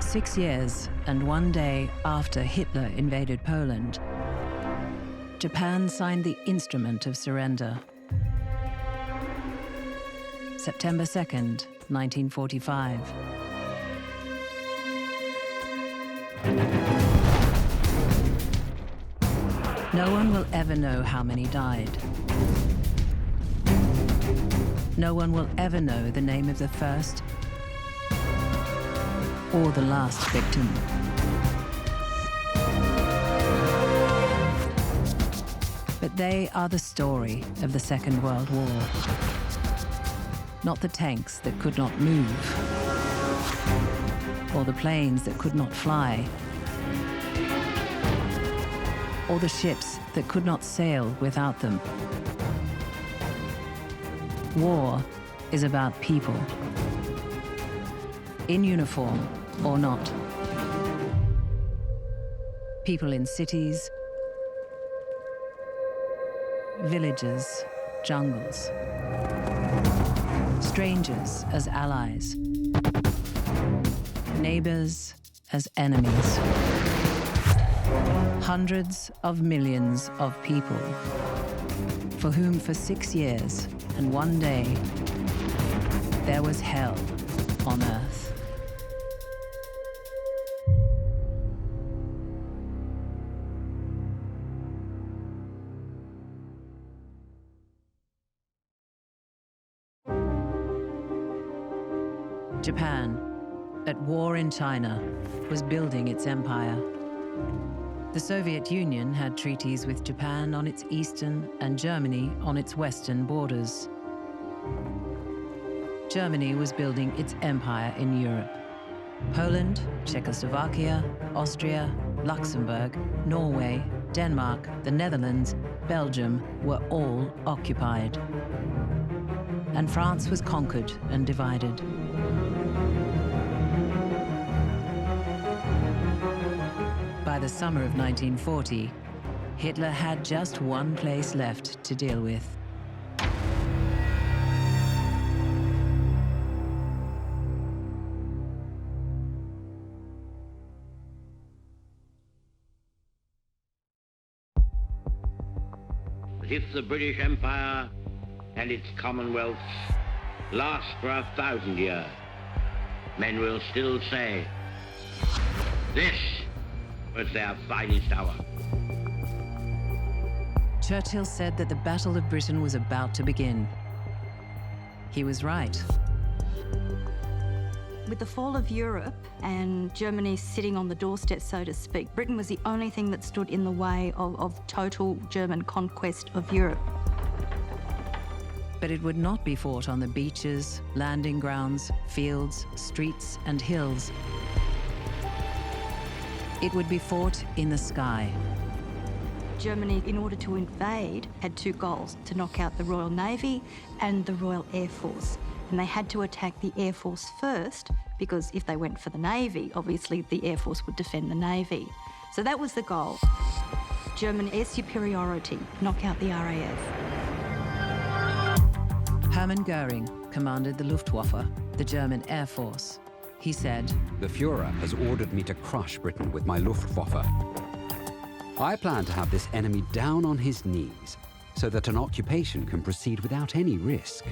6 years and 1 day after Hitler invaded Poland, Japan signed the Instrument of Surrender. September 2nd, 1945. No one will ever know how many died. No one will ever know the name of the first or the last victim. But they are the story of the Second World War. Not the tanks that could not move, or the planes that could not fly, or the ships that could not sail without them. War is about people, in uniform or not. People in cities, villages, jungles. Strangers as allies. Neighbors as enemies. Hundreds of millions of people for whom for 6 years and 1 day there was hell on earth. Japan, at war in China, was building its empire. The Soviet Union had treaties with Japan on its eastern and Germany on its western borders. Germany was building its empire in Europe. Poland, Czechoslovakia, Austria, Luxembourg, Norway, Denmark, the Netherlands, Belgium were all occupied. And France was conquered and divided. By the summer of 1940, Hitler had just one place left to deal with. As if the British Empire and its commonwealths last for 1,000 years, men will still say, this was their finest hour. Churchill said that the Battle of Britain was about to begin. He was right. With the fall of Europe and Germany sitting on the doorstep, so to speak, Britain was the only thing that stood in the way of total German conquest of Europe. But it would not be fought on the beaches, landing grounds, fields, streets, and hills. It would be fought in the sky. Germany, in order to invade, had two goals: to knock out the Royal Navy and the Royal Air Force. And they had to attack the Air Force first, because if they went for the Navy, obviously the Air Force would defend the Navy. So that was the goal. German air superiority, knock out the RAF. Hermann Goering commanded the Luftwaffe, the German Air Force. He said, "The Führer has ordered me to crush Britain with my Luftwaffe. I plan to have this enemy down on his knees so that an occupation can proceed without any risk."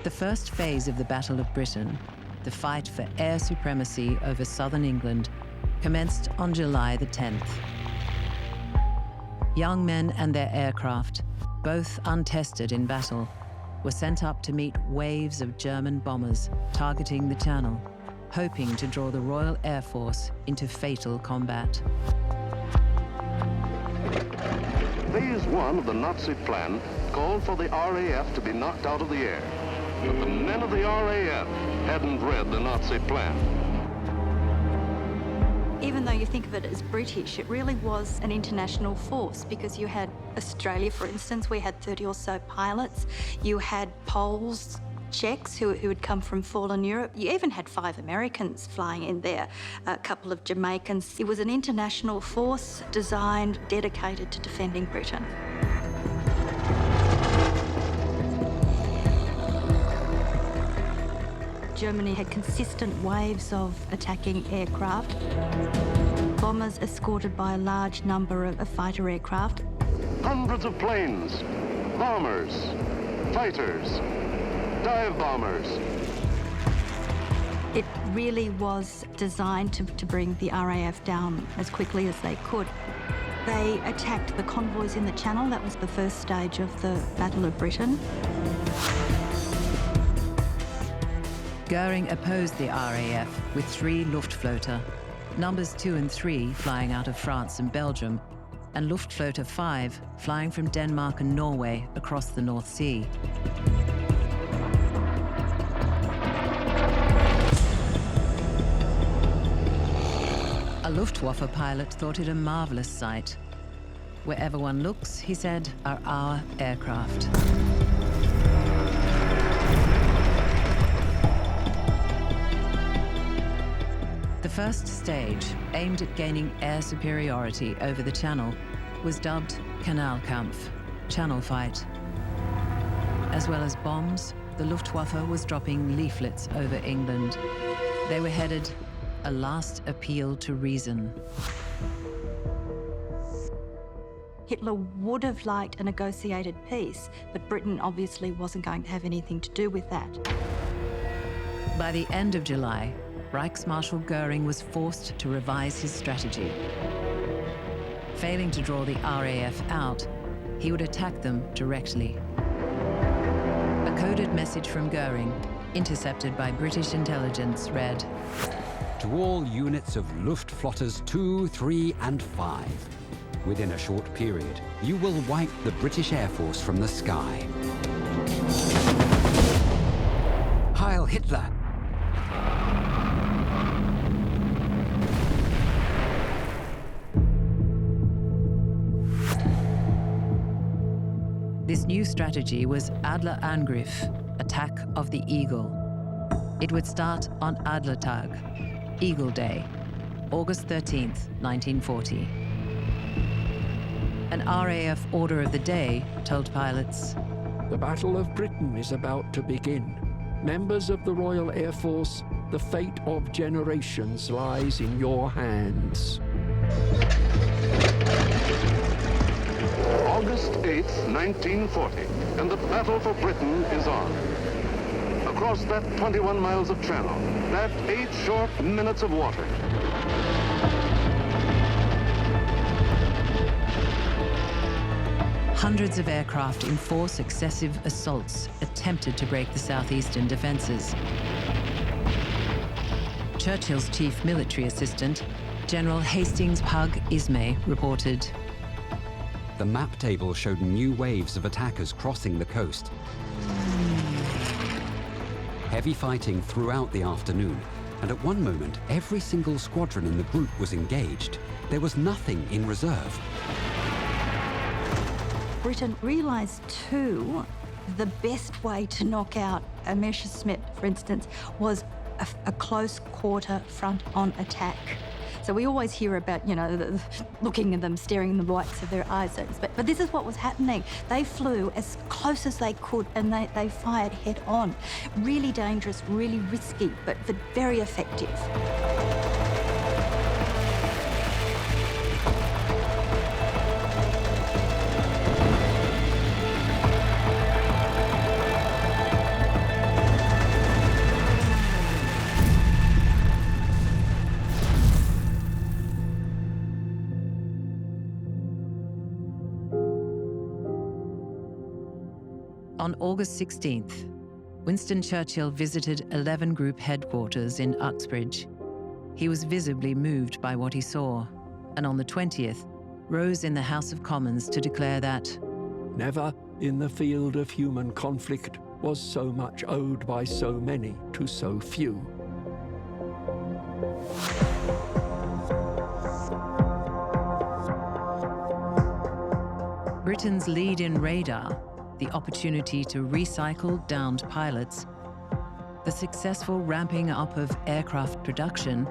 The first phase of the Battle of Britain, the fight for air supremacy over southern England, commenced on July the 10th. Young men and their aircraft, both untested in battle, were sent up to meet waves of German bombers targeting the Channel, hoping to draw the Royal Air Force into fatal combat. Phase 1 of the Nazi plan called for the RAF to be knocked out of the air. But the men of the RAF hadn't read the Nazi plan. Even though you think of it as British, it really was an international force, because you had Australia, for instance, we had 30 or so pilots. You had Poles, Czechs who had come from fallen Europe. You even had 5 Americans flying in there, a couple of Jamaicans. It was an international force designed, dedicated to defending Britain. Germany had consistent waves of attacking aircraft. Bombers escorted by a large number of fighter aircraft. Hundreds of planes, bombers, fighters, dive bombers. It really was designed to bring the RAF down as quickly as they could. They attacked the convoys in the Channel. That was the first stage of the Battle of Britain. Goering opposed the RAF with 3 Luftflotte, numbers 2 and 3 flying out of France and Belgium, and Luftflotte 5 flying from Denmark and Norway across the North Sea. A Luftwaffe pilot thought it a marvelous sight. Wherever one looks, he said, are our aircraft. The first stage, aimed at gaining air superiority over the Channel, was dubbed Kanalkampf, Channel Fight. As well as bombs, the Luftwaffe was dropping leaflets over England. They were headed, "A last appeal to reason." Hitler would have liked a negotiated peace, but Britain obviously wasn't going to have anything to do with that. By the end of July, Reichsmarschall Goering was forced to revise his strategy. Failing to draw the RAF out, he would attack them directly. A coded message from Goering, intercepted by British intelligence, read, To all units of Luftflottes 2, 3, and 5. Within a short period, you will wipe the British Air Force from the sky. Heil Hitler! This new strategy was Adlerangriff, Attack of the Eagle. It would start on Adlertag, Eagle Day, August 13th, 1940. An RAF order of the day told pilots, The Battle of Britain is about to begin. Members of the Royal Air Force, the fate of generations lies in your hands. August 8th, 1940, and the battle for Britain is on. Across that 21 miles of channel, that 8 short minutes of water. Hundreds of aircraft in 4 successive assaults attempted to break the southeastern defenses. Churchill's chief military assistant, General Hastings Hug Ismay, reported, The map table showed new waves of attackers crossing the coast. Heavy fighting throughout the afternoon, and at one moment, every single squadron in the group was engaged. There was nothing in reserve. Britain realised too, the best way to knock out a Messerschmitt, for instance, was a close quarter front-on attack. So we always hear about, looking at them, staring in the whites of their eyes. But this is what was happening. They flew as close as they could and they fired head on. Really dangerous, really risky, but very effective. On August 16th, Winston Churchill visited 11 Group headquarters in Uxbridge. He was visibly moved by what he saw, and on the 20th, rose in the House of Commons to declare that Never in the field of human conflict was so much owed by so many to so few. Britain's lead in radar, the opportunity to recycle downed pilots, the successful ramping up of aircraft production,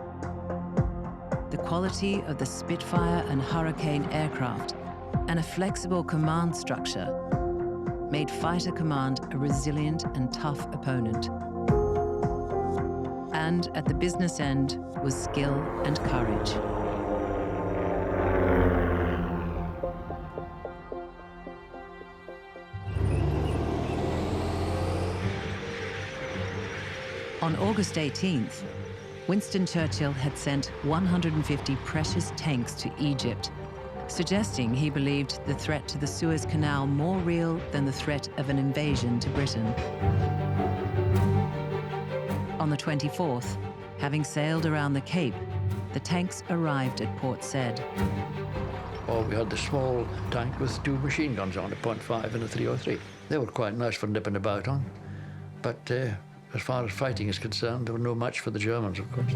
the quality of the Spitfire and Hurricane aircraft, and a flexible command structure made Fighter Command a resilient and tough opponent. And at the business end was skill and courage. On August 18th, Winston Churchill had sent 150 precious tanks to Egypt, suggesting he believed the threat to the Suez Canal more real than the threat of an invasion to Britain. On the 24th, having sailed around the Cape, the tanks arrived at Port Said. Oh, we had the small tank with 2 machine guns on, a .5 and a 303. They were quite nice for nipping about on, but as far as fighting is concerned, there were no match for the Germans, of course.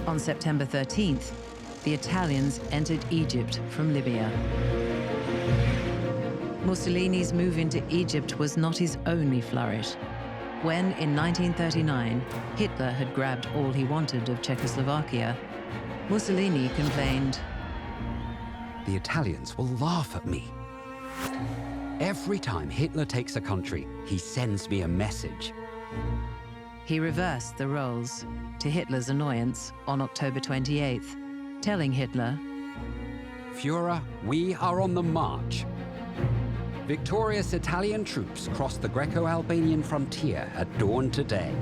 On September 13th, the Italians entered Egypt from Libya. Mussolini's move into Egypt was not his only flourish. When, in 1939, Hitler had grabbed all he wanted of Czechoslovakia, Mussolini complained, The Italians will laugh at me. Every time Hitler takes a country, he sends me a message. He reversed the roles, to Hitler's annoyance, on October 28th, telling Hitler, Führer, we are on the march. Victorious Italian troops crossed the Greco-Albanian frontier at dawn today.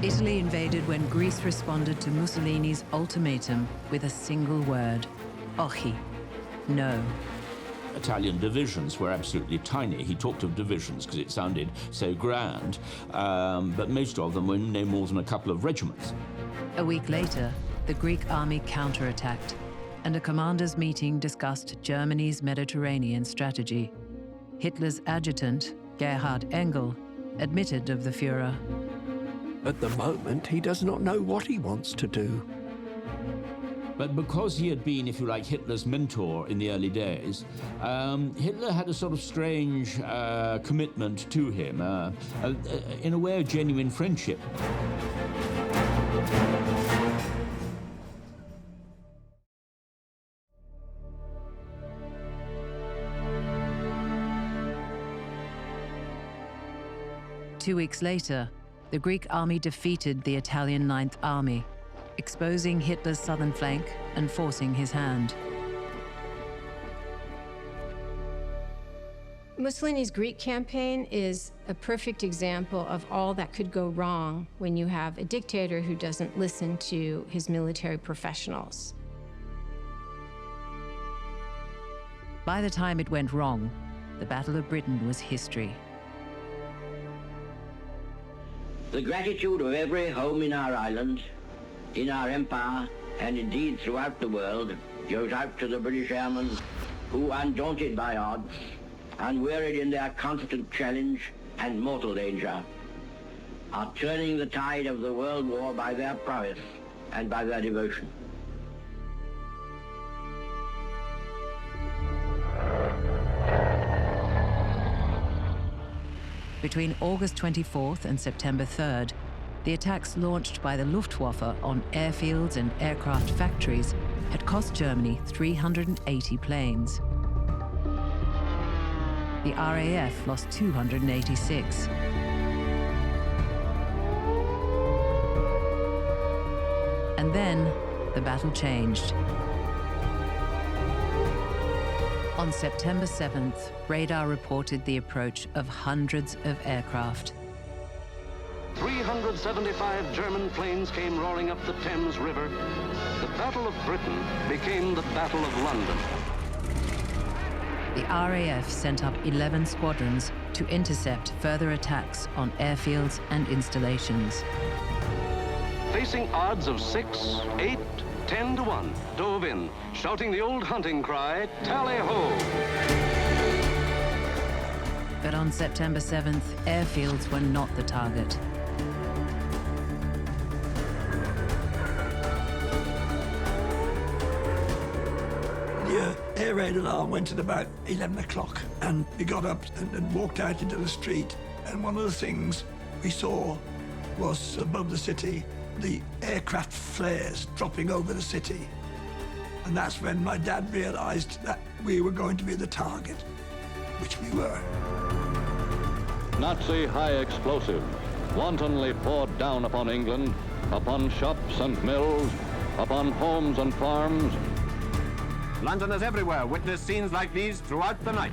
Italy invaded when Greece responded to Mussolini's ultimatum with a single word, Ochi, no. Italian divisions were absolutely tiny. He talked of divisions because it sounded so grand, but most of them were no more than a couple of regiments. A week later, the Greek army counterattacked, and a commanders' meeting discussed Germany's Mediterranean strategy. Hitler's adjutant, Gerhard Engel, admitted of the Führer. At the moment, he does not know what he wants to do. But because he had been, if you like, Hitler's mentor in the early days, Hitler had a sort of strange commitment to him, in a way, a genuine friendship. Two weeks later, the Greek army defeated the Italian Ninth Army, exposing Hitler's southern flank and forcing his hand. Mussolini's Greek campaign is a perfect example of all that could go wrong when you have a dictator who doesn't listen to his military professionals. By the time it went wrong, the Battle of Britain was history. The gratitude of every home in our island, in our empire, and indeed throughout the world, goes out to the British airmen who, undaunted by odds, unwearied in their constant challenge and mortal danger, are turning the tide of the world war by their prowess and by their devotion. Between August 24th and September 3rd, the attacks launched by the Luftwaffe on airfields and aircraft factories had cost Germany 380 planes. The RAF lost 286. And then the battle changed. On September 7th, radar reported the approach of hundreds of aircraft. 375 German planes came roaring up the Thames River. The Battle of Britain became the Battle of London. The RAF sent up 11 squadrons to intercept further attacks on airfields and installations. Facing odds of 6, 8, 10 to 1, dove in, shouting the old hunting cry, tally-ho! But on September 7th, airfields were not the target. The air raid alarm went at about 11 o'clock, and we got up and walked out into the street. And one of the things we saw was above the city, the aircraft flares dropping over the city. And that's when my dad realized that we were going to be the target. which we were. Nazi high explosives wantonly poured down upon England, upon shops and mills, upon homes and farms. Londoners everywhere witness scenes like these throughout the night.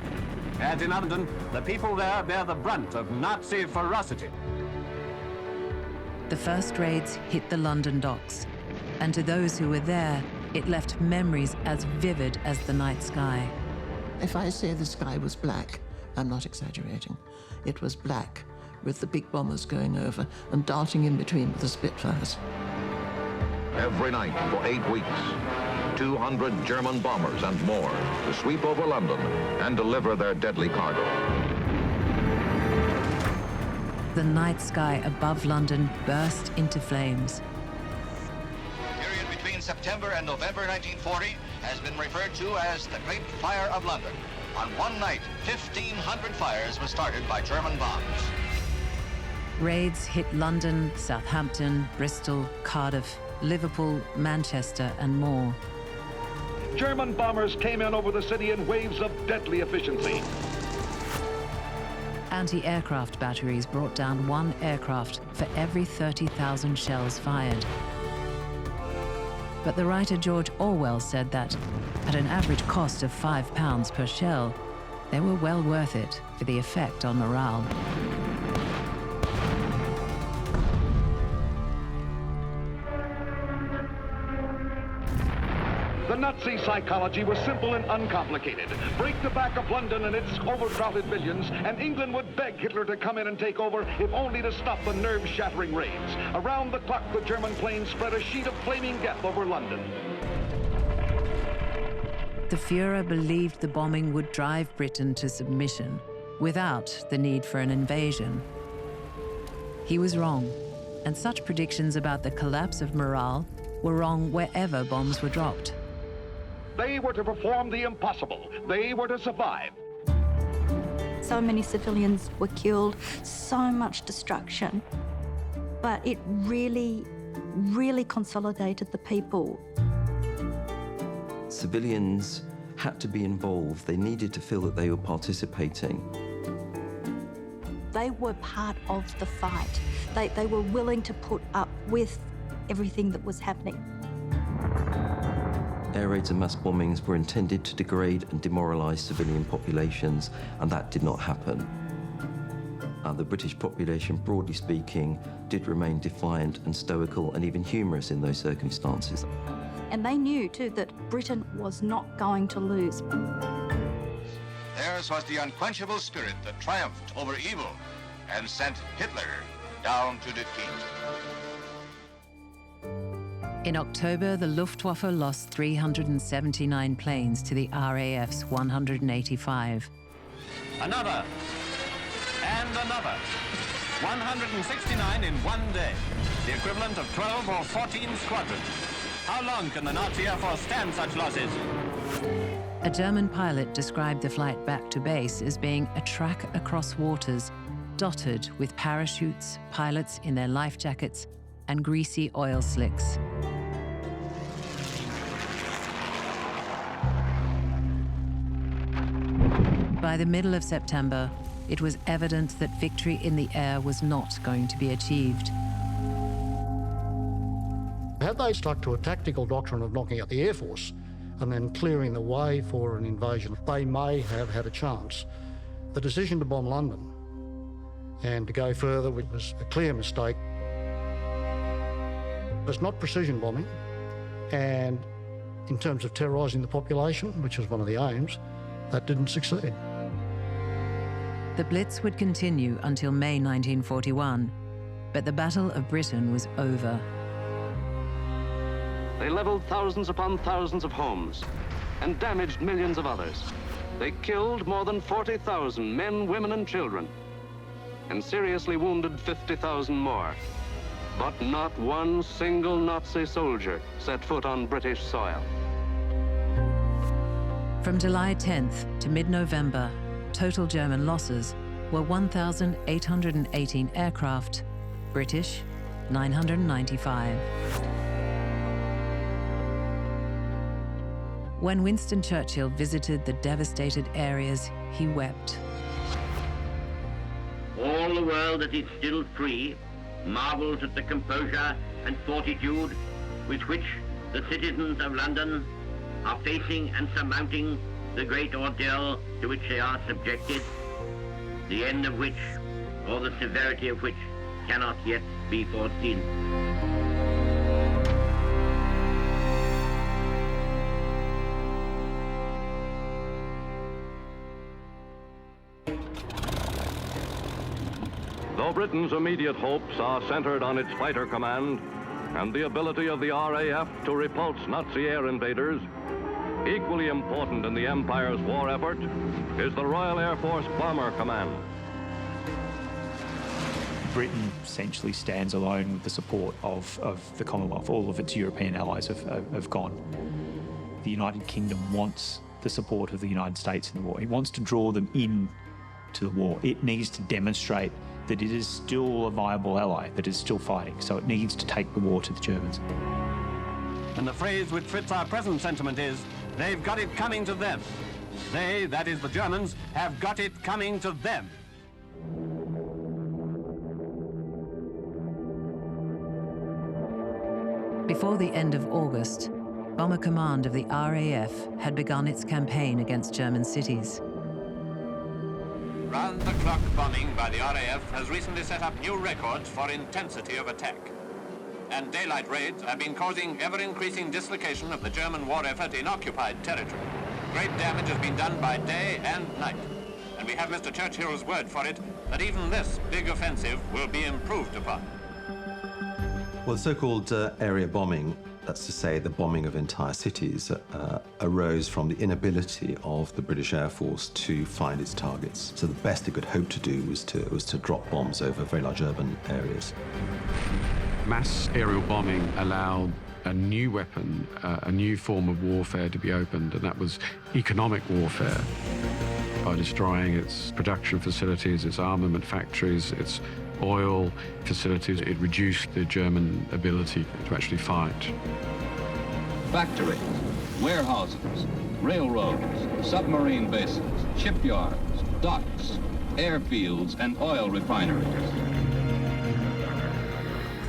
As in London, the people there bear the brunt of Nazi ferocity. The first raids hit the London docks, and to those who were there, it left memories as vivid as the night sky. If I say the sky was black, I'm not exaggerating. It was black, with the big bombers going over and darting in between with the Spitfires. Every night for 8 weeks, 200 German bombers and more to sweep over London and deliver their deadly cargo. The night sky above London burst into flames. The period between September and November 1940 has been referred to as the Great Fire of London. On one night, 1,500 fires were started by German bombs. Raids hit London, Southampton, Bristol, Cardiff, Liverpool, Manchester, and more. German bombers came in over the city in waves of deadly efficiency. Anti-aircraft batteries brought down one aircraft for every 30,000 shells fired. But the writer George Orwell said that, at an average cost of £5 per shell, they were well worth it for the effect on morale. The Nazi psychology was simple and uncomplicated. Break the back of London and its overcrowded millions, and England would beg Hitler to come in and take over, if only to stop the nerve-shattering raids. Around the clock, the German planes spread a sheet of flaming death over London. The Führer believed the bombing would drive Britain to submission, without the need for an invasion. He was wrong, and such predictions about the collapse of morale were wrong wherever bombs were dropped. They were to perform the impossible. They were to survive. So many civilians were killed, so much destruction. But it really, really consolidated the people. Civilians had to be involved. They needed to feel that they were participating. They were part of the fight. They were willing to put up with everything that was happening. Air raids and mass bombings were intended to degrade and demoralise civilian populations, and that did not happen. The British population, broadly speaking, did remain defiant and stoical and even humorous in those circumstances. And they knew, too, that Britain was not going to lose. Theirs was the unquenchable spirit that triumphed over evil and sent Hitler down to defeat. In October, the Luftwaffe lost 379 planes to the RAF's 185. Another. And another. 169 in one day. The equivalent of 12 or 14 squadrons. How long can the Nazi Air Force stand such losses? A German pilot described the flight back to base as being a track across waters, dotted with parachutes, pilots in their life jackets, and greasy oil slicks. By the middle of September, it was evident that victory in the air was not going to be achieved. Had they stuck to a tactical doctrine of knocking out the Air Force and then clearing the way for an invasion, they may have had a chance. The decision to bomb London and to go further was a clear mistake. It's not precision bombing, and in terms of terrorising the population, which was one of the aims, that didn't succeed. The Blitz would continue until May 1941, but the Battle of Britain was over. They leveled thousands upon thousands of homes and damaged millions of others. They killed more than 40,000 men, women, and children, and seriously wounded 50,000 more. But not one single Nazi soldier set foot on British soil. From July 10th to mid-November, total German losses were 1,818 aircraft, British 995. When Winston Churchill visited the devastated areas, he wept. All the world that is still free marvels at the composure and fortitude with which the citizens of London are facing and surmounting the great ordeal to which they are subjected, the end of which, or the severity of which, cannot yet be foreseen. Though Britain's immediate hopes are centered on its fighter command and the ability of the RAF to repulse Nazi air invaders, equally important in the Empire's war effort is the Royal Air Force Bomber Command. Britain essentially stands alone with the support of the Commonwealth. All of its European allies have gone. The United Kingdom wants the support of the United States in the war. It wants to draw them in to the war. It needs to demonstrate that it is still a viable ally, that is still fighting. So it needs to take the war to the Germans. And the phrase which fits our present sentiment is, they've got it coming to them. They, that is the Germans, have got it coming to them. Before the end of August, Bomber Command of the RAF had begun its campaign against German cities. Round-the-clock bombing by the RAF has recently set up new records for intensity of attack. And daylight raids have been causing ever-increasing dislocation of the German war effort in occupied territory. Great damage has been done by day and night. And we have Mr. Churchill's word for it that even this big offensive will be improved upon. Well, the so-called area bombing, that's to say the bombing of entire cities, arose from the inability of the British Air Force to find its targets. So the best it could hope to do was to drop bombs over very large urban areas. Mass aerial bombing allowed a new weapon, a new form of warfare to be opened, and that was economic warfare. By destroying its production facilities, its armament factories, its oil facilities, it reduced the German ability to actually fight. Factories, warehouses, railroads, submarine bases, shipyards, docks, airfields, and oil refineries.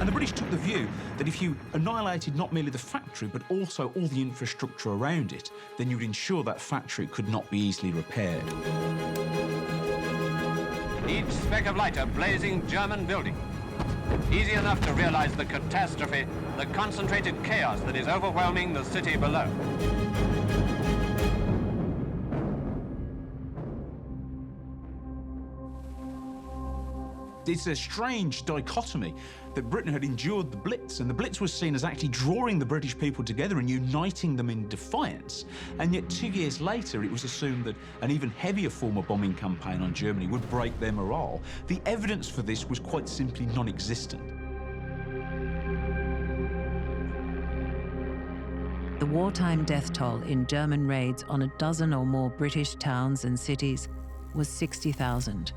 And the British took the view that if you annihilated not merely the factory, but also all the infrastructure around it, then you would ensure that factory could not be easily repaired. Each speck of light a blazing German building. Easy enough to realize the catastrophe, the concentrated chaos that is overwhelming the city below. It's a strange dichotomy that Britain had endured the Blitz, and the Blitz was seen as actually drawing the British people together and uniting them in defiance. And yet 2 years later, it was assumed that an even heavier form of bombing campaign on Germany would break their morale. The evidence for this was quite simply non-existent. The wartime death toll in German raids on a dozen or more British towns and cities was 60,000.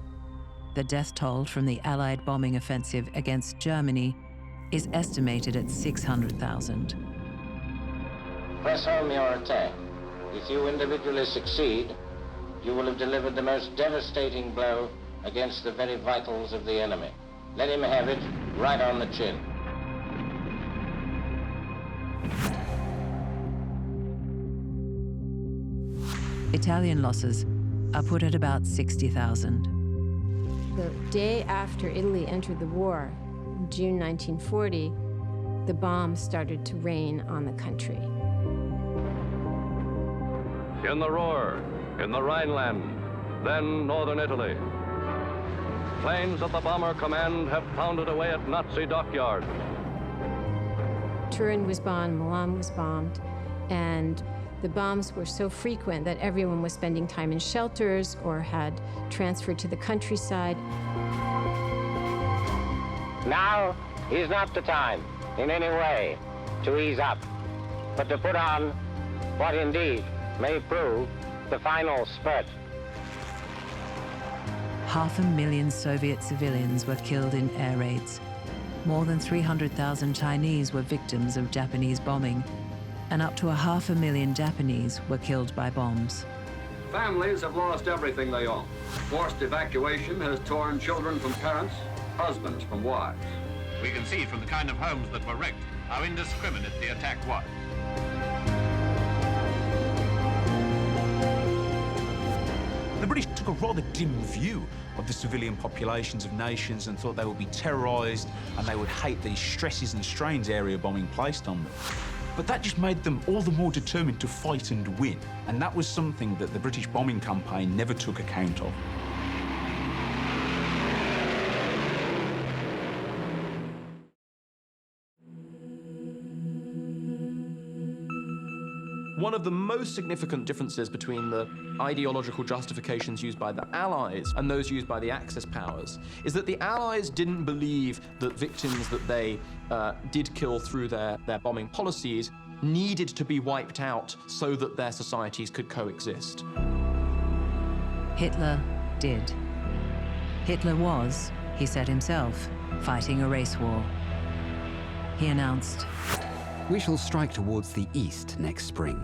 The death toll from the Allied bombing offensive against Germany is estimated at 600,000. Press home your attack. If you individually succeed, you will have delivered the most devastating blow against the very vitals of the enemy. Let him have it right on the chin. Italian losses are put at about 60,000. The day after Italy entered the war, June 1940, the bombs started to rain on the country. In the Ruhr, in the Rhineland, then northern Italy, planes of the Bomber Command have pounded away at Nazi dockyards. Turin was bombed, Milan was bombed, and the bombs were so frequent that everyone was spending time in shelters or had transferred to the countryside. Now is not the time, in any way, to ease up, but to put on what indeed may prove the final spurt. 500,000 Soviet civilians were killed in air raids. More than 300,000 Chinese were victims of Japanese bombing. and up to 500,000 Japanese were killed by bombs. Families have lost everything they own. Forced evacuation has torn children from parents, husbands from wives. We can see from the kind of homes that were wrecked how indiscriminate the attack was. The British took a rather dim view of the civilian populations of nations and thought they would be terrorised and they would hate these stresses and strains area bombing placed on them. But that just made them all the more determined to fight and win. And that was something that the British bombing campaign never took account of. One of the most significant differences between the ideological justifications used by the Allies and those used by the Axis powers is that the Allies didn't believe that victims that they did kill through their bombing policies needed to be wiped out so that their societies could coexist. Hitler did. Hitler was, he said himself, fighting a race war. He announced, "We shall strike towards the east next spring."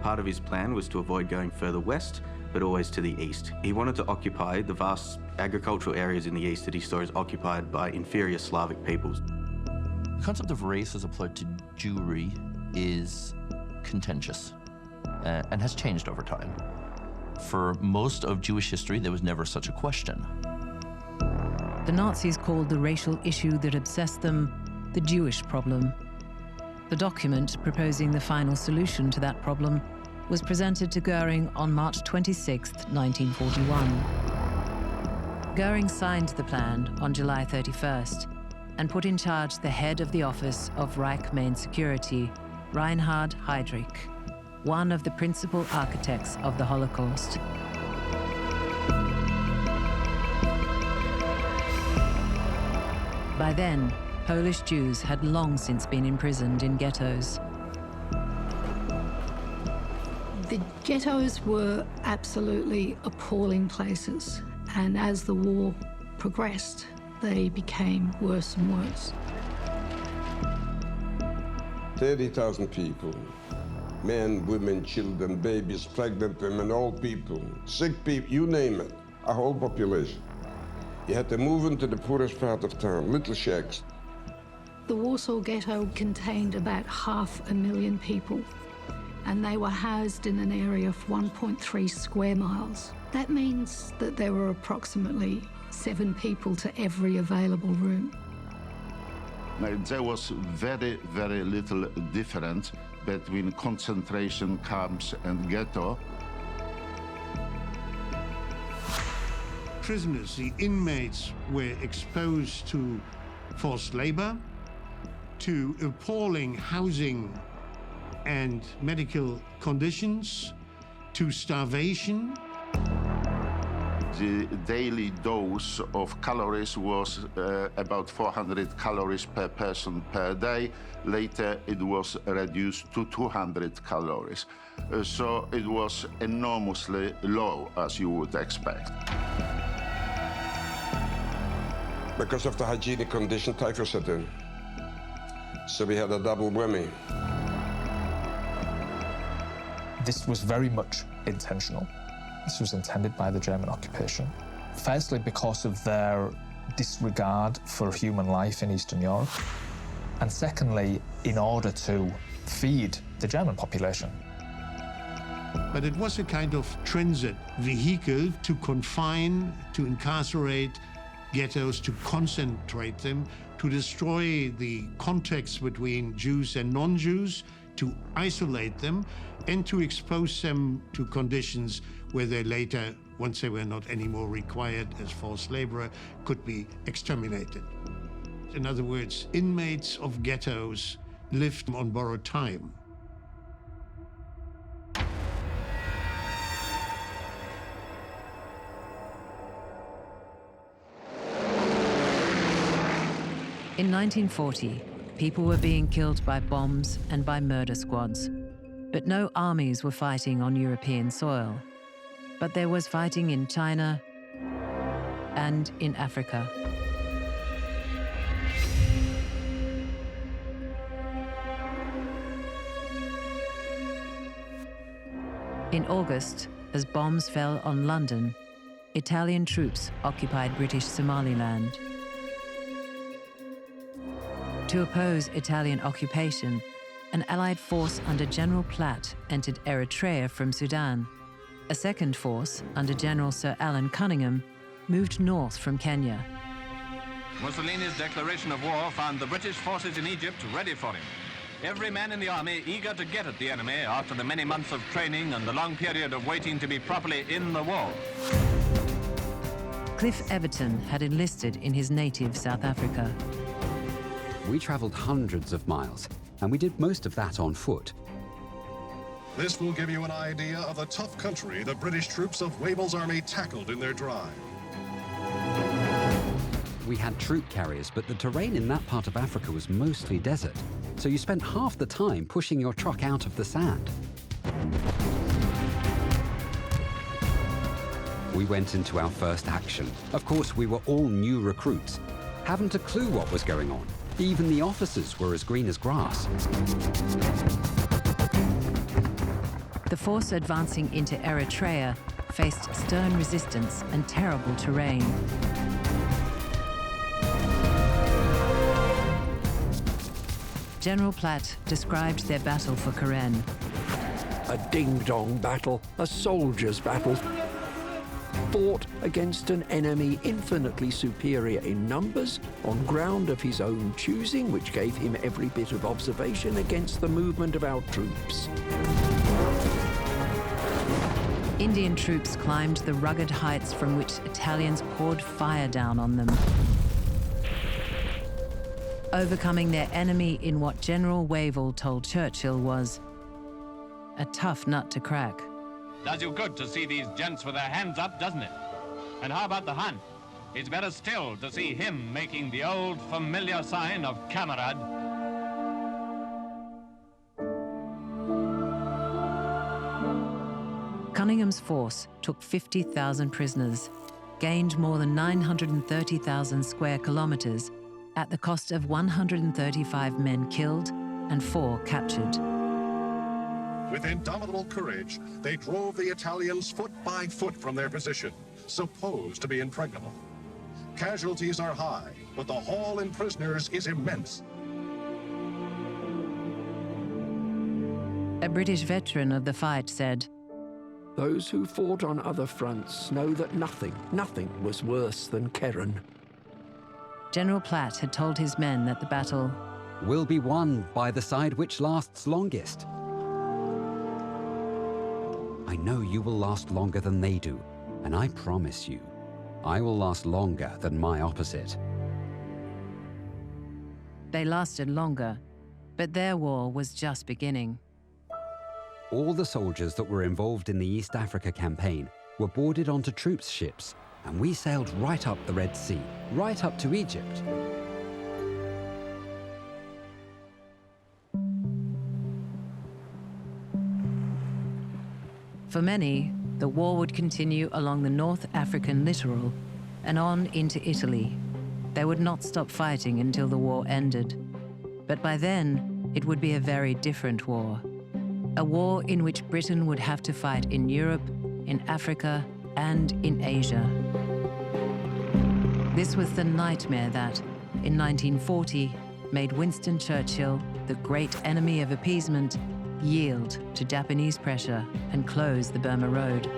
Part of his plan was to avoid going further west, but always to the east. He wanted to occupy the vast agricultural areas in the east that he saw as occupied by inferior Slavic peoples. The concept of race as applied to Jewry is contentious and has changed over time. For most of Jewish history, there was never such a question. The Nazis called the racial issue that obsessed them the Jewish problem. The document proposing the final solution to that problem was presented to Goering on March 26, 1941. Goering signed the plan on July 31st and put in charge the head of the Office of Reich Main Security, Reinhard Heydrich, one of the principal architects of the Holocaust. By then, Polish Jews had long since been imprisoned in ghettos. The ghettos were absolutely appalling places, and as the war progressed, they became worse and worse. 30,000 people, men, women, children, babies, pregnant women, old people, sick people, you name it, a whole population. You had to move into the poorest part of town, little shacks. The Warsaw Ghetto contained about 500,000 people, and they were housed in an area of 1.3 square miles. That means that there were approximately 7 people to every available room. There was very, very little difference between concentration camps and ghetto. Prisoners, the inmates, were exposed to forced labor, to appalling housing and medical conditions, to starvation. The daily dose of calories was about 400 calories per person per day. Later, it was reduced to 200 calories. So it was enormously low, as you would expect. Because of the hygienic condition, typhus set in. So we had a double whammy. This was very much intentional. This was intended by the German occupation. Firstly, because of their disregard for human life in Eastern Europe. And secondly, in order to feed the German population. But it was a kind of transit vehicle to confine, to incarcerate ghettos, to concentrate them, to destroy the context between Jews and non-Jews, to isolate them, and to expose them to conditions where they later, once they were not anymore required as forced laborer, could be exterminated. In other words, inmates of ghettos lived on borrowed time. In 1940, people were being killed by bombs and by murder squads. But no armies were fighting on European soil. But there was fighting in China and in Africa. In August, as bombs fell on London, Italian troops occupied British Somaliland. To oppose Italian occupation, an Allied force under General Platt entered Eritrea from Sudan. A second force, under General Sir Alan Cunningham, moved north from Kenya. Mussolini's declaration of war found the British forces in Egypt ready for him. Every man in the army eager to get at the enemy after the many months of training and the long period of waiting to be properly in the war. Cliff Everton had enlisted in his native South Africa. We travelled hundreds of miles, and we did most of that on foot. This will give you an idea of the tough country the British troops of Wavell's army tackled in their drive. We had troop carriers, but the terrain in that part of Africa was mostly desert, so you spent half the time pushing your truck out of the sand. We went into our first action. Of course, we were all new recruits, haven't a clue what was going on. Even the officers were as green as grass. The force advancing into Eritrea faced stern resistance and terrible terrain. General Platt described their battle for Karen. A ding-dong battle, a soldier's battle, fought against an enemy infinitely superior in numbers, on ground of his own choosing, which gave him every bit of observation against the movement of our troops. Indian troops climbed the rugged heights from which Italians poured fire down on them, overcoming their enemy in what General Wavell told Churchill was a tough nut to crack. Does you good to see these gents with their hands up, doesn't it? And how about the Hun? It's better still to see him making the old familiar sign of camarade. Cunningham's force took 50,000 prisoners, gained more than 930,000 square kilometers at the cost of 135 men killed and 4 captured. With indomitable courage, they drove the Italians foot by foot from their position, supposed to be impregnable. Casualties are high, but the haul in prisoners is immense. A British veteran of the fight said, "Those who fought on other fronts know that nothing was worse than Keren." General Platt had told his men that the battle will be won by the side which lasts longest. I know you will last longer than they do, and I promise you, I will last longer than my opposite. They lasted longer, but their war was just beginning. All the soldiers that were involved in the East Africa campaign were boarded onto troops' ships, and we sailed right up the Red Sea, right up to Egypt. For many, the war would continue along the North African littoral and on into Italy. They would not stop fighting until the war ended. But by then, it would be a very different war. A war in which Britain would have to fight in Europe, in Africa, and in Asia. This was the nightmare that, in 1940, made Winston Churchill, the great enemy of appeasement, yield to Japanese pressure and close the Burma Road.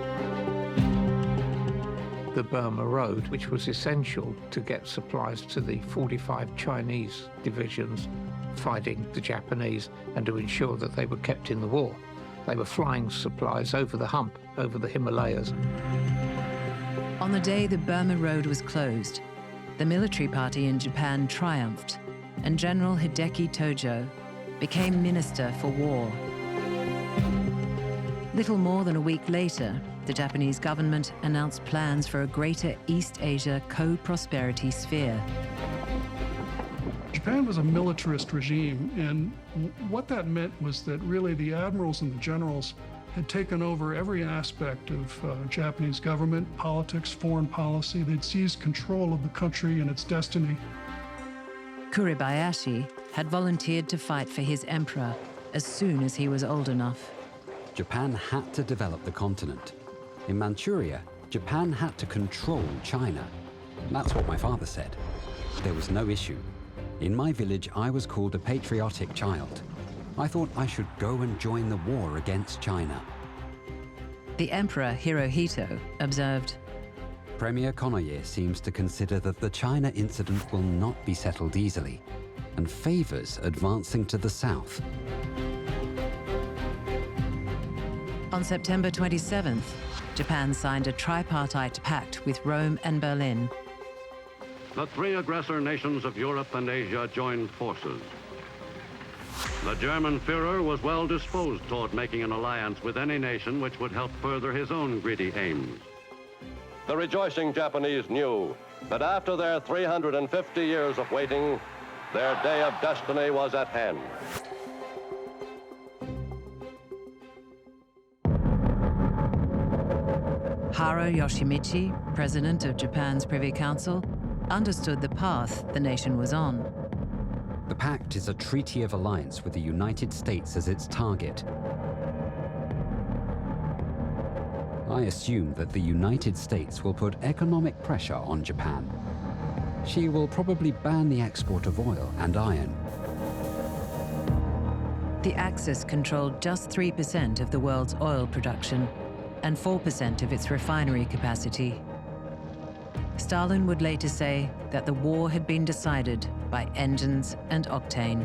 The Burma Road, which was essential to get supplies to the 45 Chinese divisions fighting the Japanese and to ensure that they were kept in the war. They were flying supplies over the hump, over the Himalayas. On the day the Burma Road was closed, the military party in Japan triumphed, and General Hideki Tojo became Minister for War. Little more than a week later, the Japanese government announced plans for a greater East Asia co-prosperity sphere. Japan was a militarist regime, and what that meant was that really the admirals and the generals had taken over every aspect of Japanese government, politics, foreign policy. They'd seized control of the country and its destiny. Kuribayashi had volunteered to fight for his emperor as soon as he was old enough. Japan had to develop the continent. In Manchuria, Japan had to control China. That's what my father said. There was no issue. In my village, I was called a patriotic child. I thought I should go and join the war against China. The Emperor Hirohito observed, Premier Konoye seems to consider that the China incident will not be settled easily and favors advancing to the south. On September 27th, Japan signed a tripartite pact with Rome and Berlin. The three aggressor nations of Europe and Asia joined forces. The German Führer was well disposed toward making an alliance with any nation which would help further his own greedy aims. The rejoicing Japanese knew that after their 350 years of waiting, their day of destiny was at hand. Haro Yoshimichi, president of Japan's Privy Council, understood the path the nation was on. The pact is a treaty of alliance with the United States as its target. I assume that the United States will put economic pressure on Japan. She will probably ban the export of oil and iron. The Axis controlled just 3% of the world's oil production and 4% of its refinery capacity. Stalin would later say that the war had been decided by engines and octane.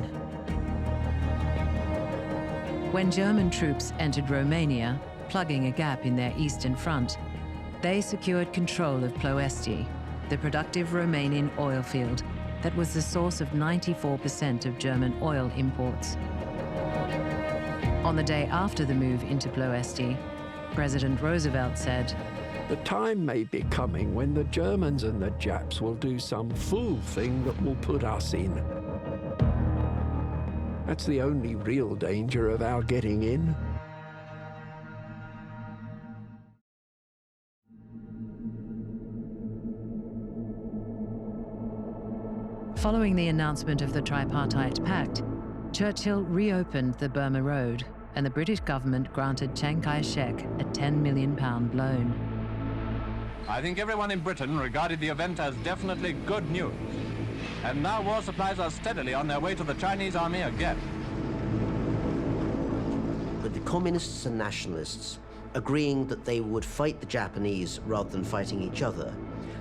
When German troops entered Romania, plugging a gap in their eastern front, they secured control of Ploiești, the productive Romanian oil field that was the source of 94% of German oil imports. On the day after the move into Ploiești, President Roosevelt said, "The time may be coming when the Germans and the Japs will do some fool thing that will put us in. That's the only real danger of our getting in." Following the announcement of the Tripartite Pact, Churchill reopened the Burma Road, and the British government granted Chiang Kai-shek a £10 million loan. I think everyone in Britain regarded the event as definitely good news. And now war supplies are steadily on their way to the Chinese army again. With the communists and nationalists agreeing that they would fight the Japanese rather than fighting each other,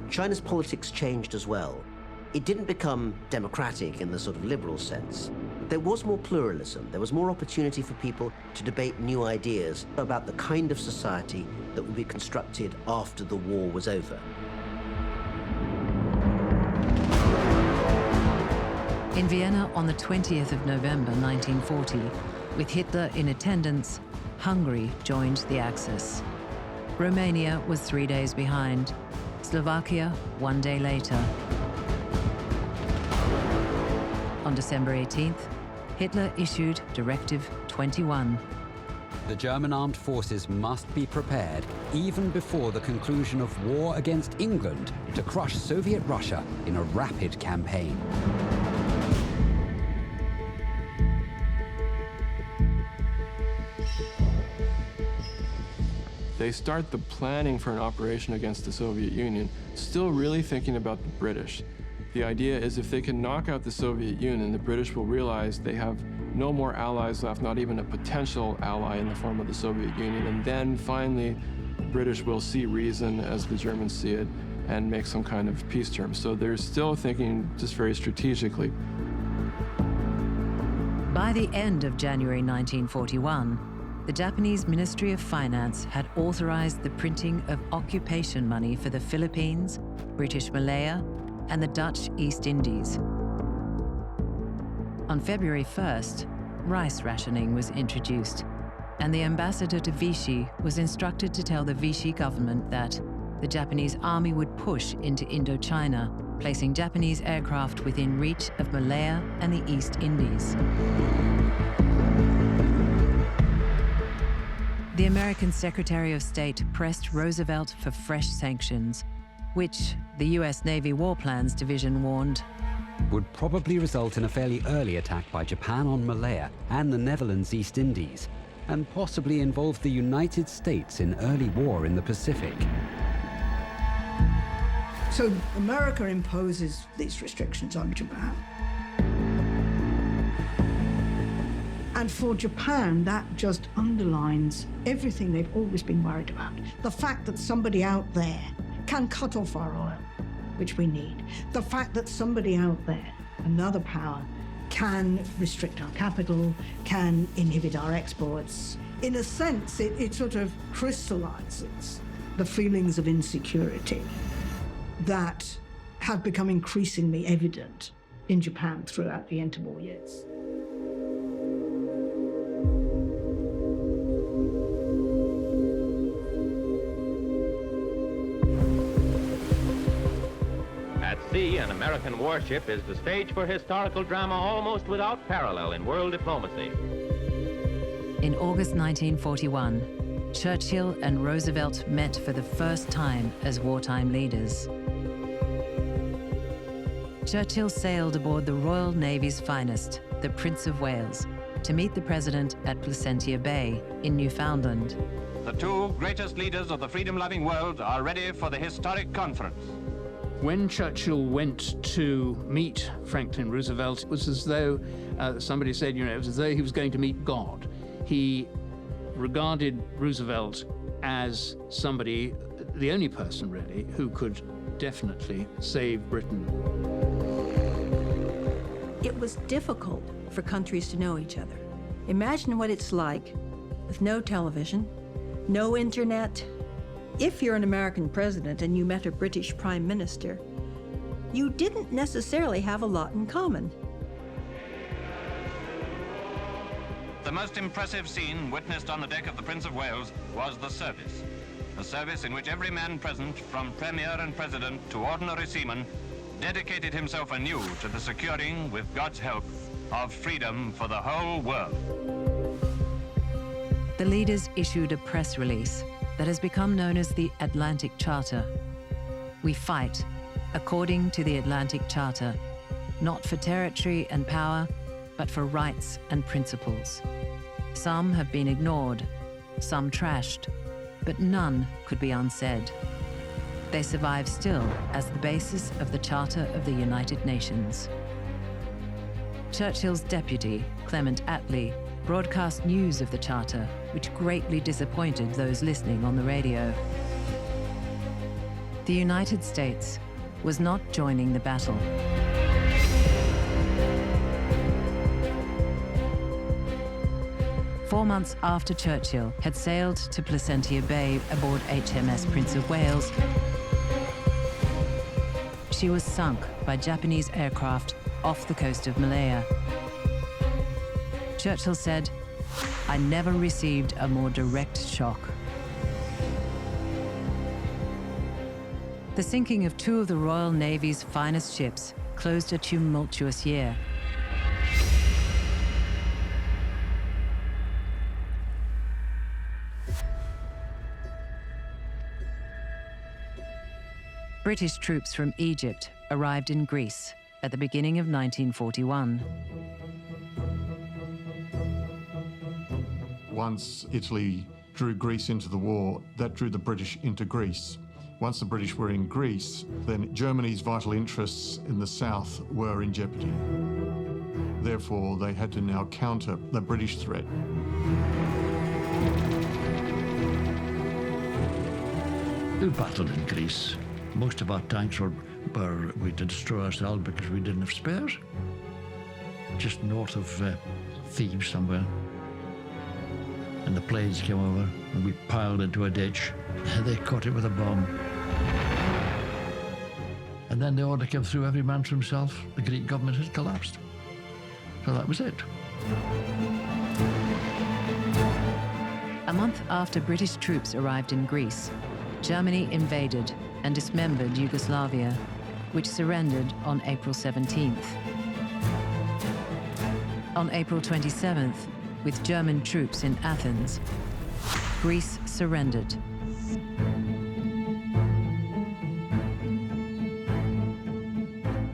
China's politics changed as well. It didn't become democratic in the sort of liberal sense. There was more pluralism. There was more opportunity for people to debate new ideas about the kind of society that would be constructed after the war was over. In Vienna on the 20th of November 1940, with Hitler in attendance, Hungary joined the Axis. Romania was 3 days behind, Slovakia 1 day later. On December 18th, Hitler issued Directive 21. The German armed forces must be prepared, even before the conclusion of war against England, to crush Soviet Russia in a rapid campaign. They start the planning for an operation against the Soviet Union, still really thinking about the British. The idea is if they can knock out the Soviet Union, the British will realize they have no more allies left, not even a potential ally in the form of the Soviet Union. And then finally, the British will see reason as the Germans see it and make some kind of peace terms. So they're still thinking just very strategically. By the end of January 1941, the Japanese Ministry of Finance had authorized the printing of occupation money for the Philippines, British Malaya, and the Dutch East Indies. On February 1st, rice rationing was introduced, and the ambassador to Vichy was instructed to tell the Vichy government that the Japanese army would push into Indochina, placing Japanese aircraft within reach of Malaya and the East Indies. The American Secretary of State pressed Roosevelt for fresh sanctions, which the US Navy War Plans Division warned would probably result in a fairly early attack by Japan on Malaya and the Netherlands East Indies, and possibly involved the United States in early war in the Pacific. So America imposes these restrictions on Japan. And for Japan, that just underlines everything they've always been worried about. The fact that somebody out there can cut off our oil, which we need. The fact that somebody out there, another power, can restrict our capital, can inhibit our exports. In a sense, it sort of crystallizes the feelings of insecurity that have become increasingly evident in Japan throughout the interwar years. At sea, an American warship is the stage for historical drama almost without parallel in world diplomacy. In August 1941, Churchill and Roosevelt met for the first time as wartime leaders. Churchill sailed aboard the Royal Navy's finest, the Prince of Wales, to meet the president at Placentia Bay in Newfoundland. The two greatest leaders of the freedom-loving world are ready for the historic conference. When Churchill went to meet Franklin Roosevelt, it was as though somebody said, it was as though he was going to meet God. He regarded Roosevelt as somebody, the only person really, who could definitely save Britain. It was difficult for countries to know each other. Imagine what it's like with no television, no internet. If you're an American president and you met a British prime minister, you didn't necessarily have a lot in common. The most impressive scene witnessed on the deck of the Prince of Wales was the service. A service in which every man present, from Premier and President to ordinary seaman, dedicated himself anew to the securing, with God's help, of freedom for the whole world. The leaders issued a press release that has become known as the Atlantic Charter. We fight according to the Atlantic Charter, not for territory and power, but for rights and principles. Some have been ignored, some trashed, but none could be unsaid. They survive still as the basis of the Charter of the United Nations. Churchill's deputy, Clement Attlee, broadcast news of the Charter, which greatly disappointed those listening on the radio. The United States was not joining the battle. Four months after Churchill had sailed to Placentia Bay aboard HMS Prince of Wales, she was sunk by Japanese aircraft off the coast of Malaya. Churchill said, "I never received a more direct shock." The sinking of two of the Royal Navy's finest ships closed a tumultuous year. British troops from Egypt arrived in Greece at the beginning of 1941. Once Italy drew Greece into the war, that drew the British into Greece. Once the British were in Greece, then Germany's vital interests in the south were in jeopardy. Therefore, they had to now counter the British threat. We battled in Greece. Most of our tanks were we to destroy ourselves because we didn't have spares. Just north of Thebes somewhere. And the planes came over and we piled into a ditch. They caught it with a bomb. And then the order came through, every man for himself. The Greek government had collapsed. So that was it. A month after British troops arrived in Greece, Germany invaded and dismembered Yugoslavia, which surrendered on April 17th. On April 27th, with German troops in Athens, Greece surrendered.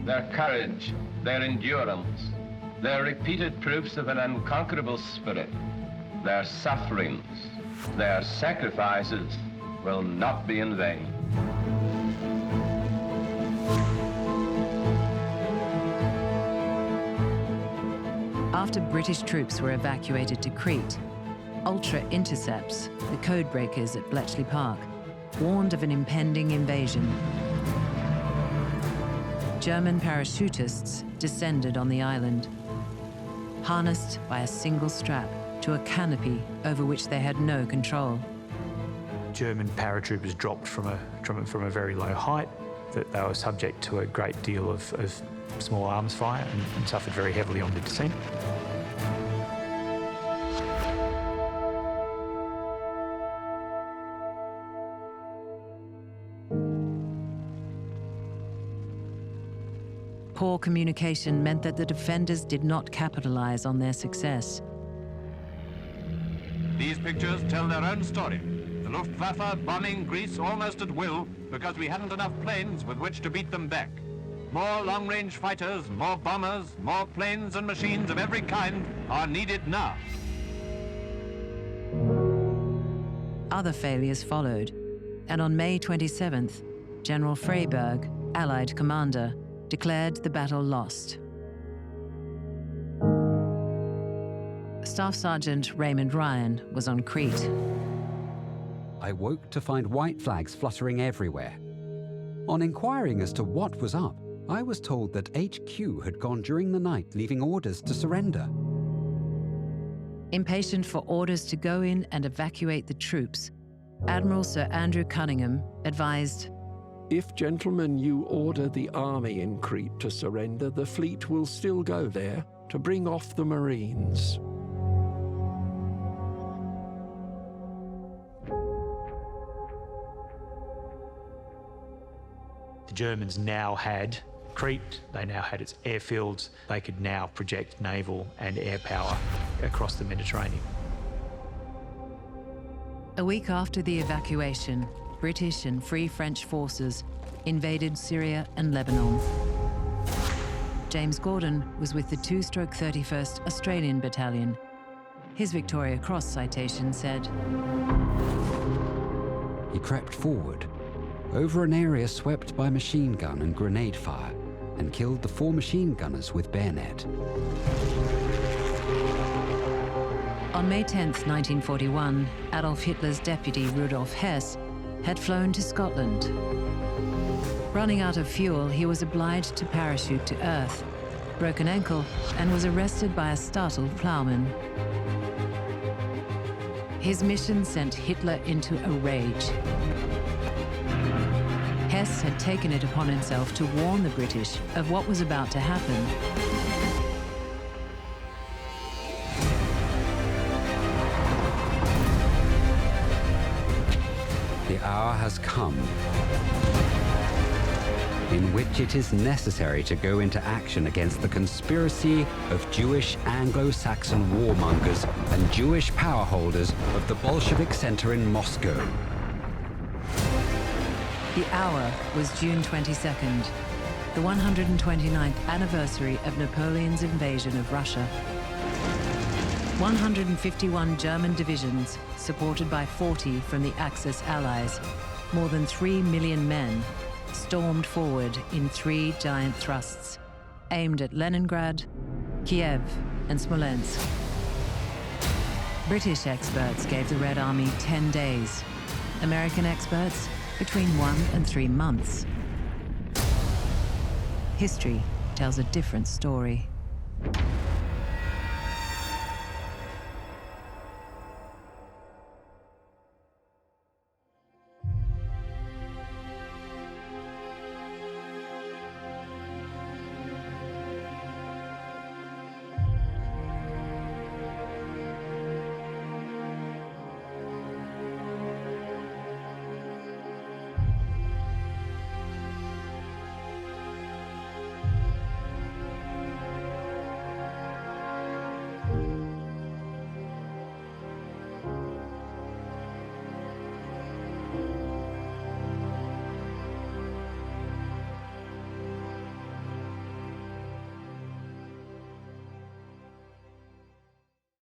Their courage, their endurance, their repeated proofs of an unconquerable spirit, their sufferings, their sacrifices will not be in vain. After British troops were evacuated to Crete, Ultra Intercepts, the code breakers at Bletchley Park, warned of an impending invasion. German parachutists descended on the island, harnessed by a single strap to a canopy over which they had no control. German paratroopers dropped from a very low height, that they were subject to a great deal of small arms fire and suffered very heavily on the descent. Poor communication meant that the defenders did not capitalize on their success. These pictures tell their own story. The Luftwaffe bombing Greece almost at will because we hadn't enough planes with which to beat them back. More long-range fighters, more bombers, more planes and machines of every kind are needed now. Other failures followed, and on May 27th, General Freyberg, Allied commander, declared the battle lost. Staff Sergeant Raymond Ryan was on Crete. I woke to find white flags fluttering everywhere. On inquiring as to what was up, I was told that HQ had gone during the night, leaving orders to surrender. Impatient for orders to go in and evacuate the troops, Admiral Sir Andrew Cunningham advised, "If, gentlemen, you order the army in Crete to surrender, the fleet will still go there to bring off the Marines." The Germans now had Crete, they now had its airfields, they could now project naval and air power across the Mediterranean. A week after the evacuation, British and Free French forces invaded Syria and Lebanon. James Gordon was with the 2/31st Australian Battalion. His Victoria Cross citation said, He crept forward, over an area swept by machine gun and grenade fire, and killed the 4 machine gunners with bayonet. On May 10, 1941, Adolf Hitler's deputy Rudolf Hess had flown to Scotland. Running out of fuel, he was obliged to parachute to Earth, broke an ankle, and was arrested by a startled ploughman. His mission sent Hitler into a rage. Hess had taken it upon himself to warn the British of what was about to happen. The hour has come in which it is necessary to go into action against the conspiracy of Jewish Anglo-Saxon warmongers and Jewish powerholders of the Bolshevik Center in Moscow. The hour was June 22nd, the 129th anniversary of Napoleon's invasion of Russia. 151 German divisions, supported by 40 from the Axis allies, more than 3 million men, stormed forward in 3 giant thrusts, aimed at Leningrad, Kiev, and Smolensk. British experts gave the Red Army 10 days. American experts, between 1 and 3 months. History tells a different story.